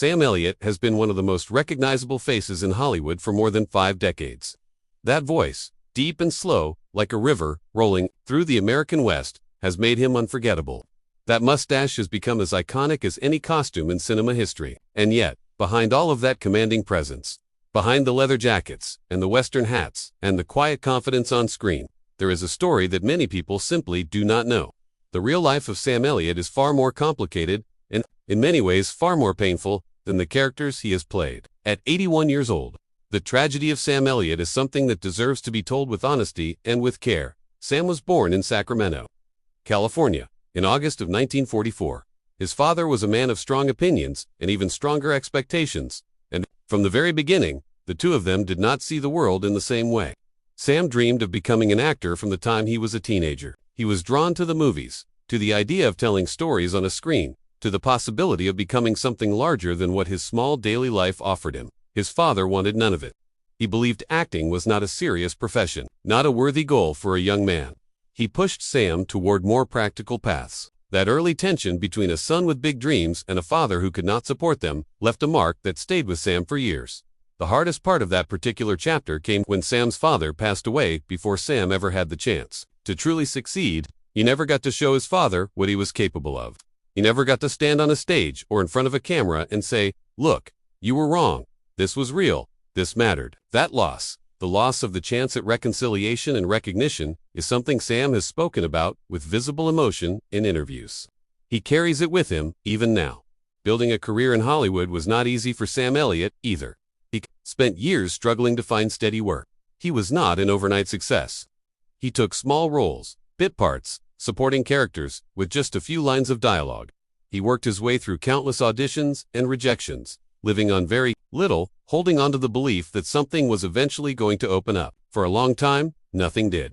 Sam Elliott has been one of the most recognizable faces in Hollywood for more than 5 decades. That voice, deep and slow, like a river rolling through the American West, has made him unforgettable. That mustache has become as iconic as any costume in cinema history. And yet, behind all of that commanding presence, behind the leather jackets and the Western hats and the quiet confidence on screen, there is a story that many people simply do not know. The real life of Sam Elliott is far more complicated and, in many ways, far more painful than the characters he has played. At 81 years old, the tragedy of Sam Elliott is something that deserves to be told with honesty and with care. Sam was born in Sacramento, California, in August of 1944. His father was a man of strong opinions and even stronger expectations, and from the very beginning, the two of them did not see the world in the same way. Sam dreamed of becoming an actor from the time he was a teenager. He was drawn to the movies, to the idea of telling stories on a screen, to the possibility of becoming something larger than what his small daily life offered him. His father wanted none of it. He believed acting was not a serious profession, not a worthy goal for a young man. He pushed Sam toward more practical paths. That early tension between a son with big dreams and a father who could not support them left a mark that stayed with Sam for years. The hardest part of that particular chapter came when Sam's father passed away before Sam ever had the chance to truly succeed. He never got to show his father what he was capable of. He never got to stand on a stage or in front of a camera and say, "Look, you were wrong. This was real. This mattered." That loss, the loss of the chance at reconciliation and recognition, is something Sam has spoken about with visible emotion in interviews. He carries it with him even now. Building a career in Hollywood was not easy for Sam Elliott either. He spent years struggling to find steady work. He was not an overnight success. He took small roles, bit parts, supporting characters with just a few lines of dialogue. He worked his way through countless auditions and rejections, living on very little, holding on to the belief that something was eventually going to open up. For a long time, nothing did.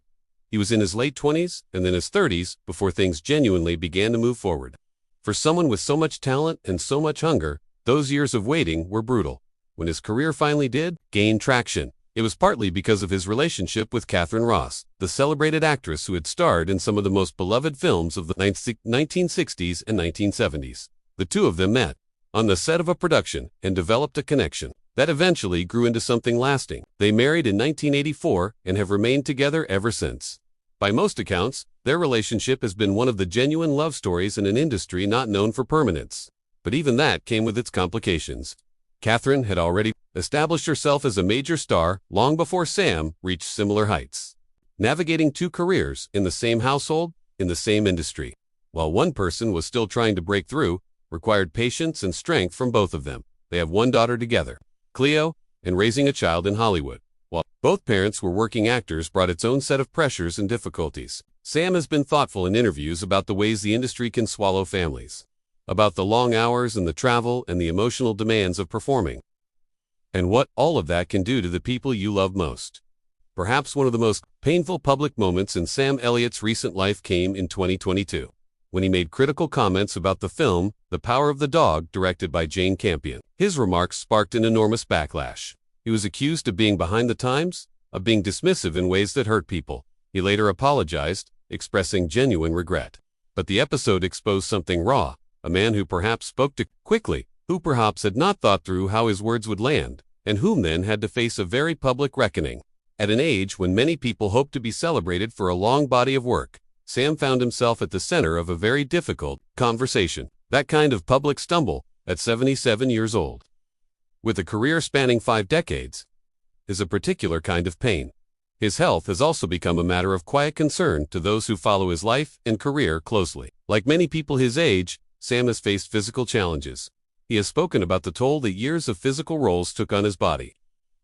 He was in his late 20s and then his 30s before things genuinely began to move forward. For someone with so much talent and so much hunger, those years of waiting were brutal. When his career finally did gain traction, it was partly because of his relationship with Katharine Ross, the celebrated actress who had starred in some of the most beloved films of the 1960s and 1970s. The two of them met on the set of a production and developed a connection that eventually grew into something lasting. They married in 1984 and have remained together ever since. By most accounts, their relationship has been one of the genuine love stories in an industry not known for permanence. But even that came with its complications. Katharine had already established herself as a major star long before Sam reached similar heights. Navigating two careers in the same household, in the same industry, while one person was still trying to break through, required patience and strength from both of them. They have one daughter together, Cleo, and raising a child in Hollywood. While both parents were working actors brought its own set of pressures and difficulties. Sam has been thoughtful in interviews about the ways the industry can swallow families, about the long hours and the travel and the emotional demands of performing, and what all of that can do to the people you love most. Perhaps one of the most painful public moments in Sam Elliott's recent life came in 2022, when he made critical comments about the film The Power of the Dog, directed by Jane Campion. His remarks sparked an enormous backlash. He was accused of being behind the times, of being dismissive in ways that hurt people. He later apologized, expressing genuine regret. But the episode exposed something raw. A man who perhaps spoke too quickly, who perhaps had not thought through how his words would land, and whom then had to face a very public reckoning. At an age when many people hoped to be celebrated for a long body of work, Sam found himself at the center of a very difficult conversation. That kind of public stumble, at 77 years old, with a career spanning 5 decades, is a particular kind of pain. His health has also become a matter of quiet concern to those who follow his life and career closely. Like many people his age, Sam has faced physical challenges. He has spoken about the toll that years of physical roles took on his body.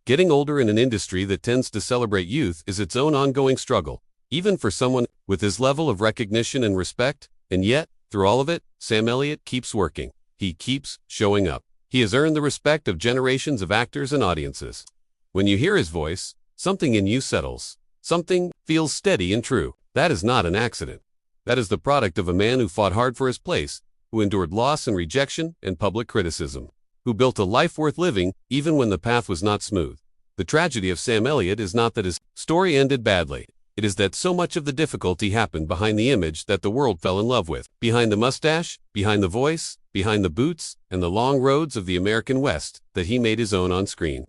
Getting older in an industry that tends to celebrate youth is its own ongoing struggle, even for someone with his level of recognition and respect. And yet, through all of it, Sam Elliott keeps working. He keeps showing up. He has earned the respect of generations of actors and audiences. When you hear his voice, something in you settles. Something feels steady and true. That is not an accident. That is the product of a man who fought hard for his place, who endured loss and rejection and public criticism, who built a life worth living even when the path was not smooth. The tragedy of Sam Elliott is not that his story ended badly. It is that so much of the difficulty happened behind the image that the world fell in love with, behind the mustache, behind the voice, behind the boots and the long roads of the American West that he made his own on screen.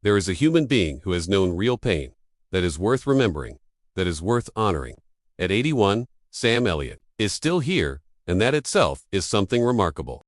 There is a human being who has known real pain, that is worth remembering, that is worth honoring. At 81, Sam Elliott is still here, and that itself is something remarkable.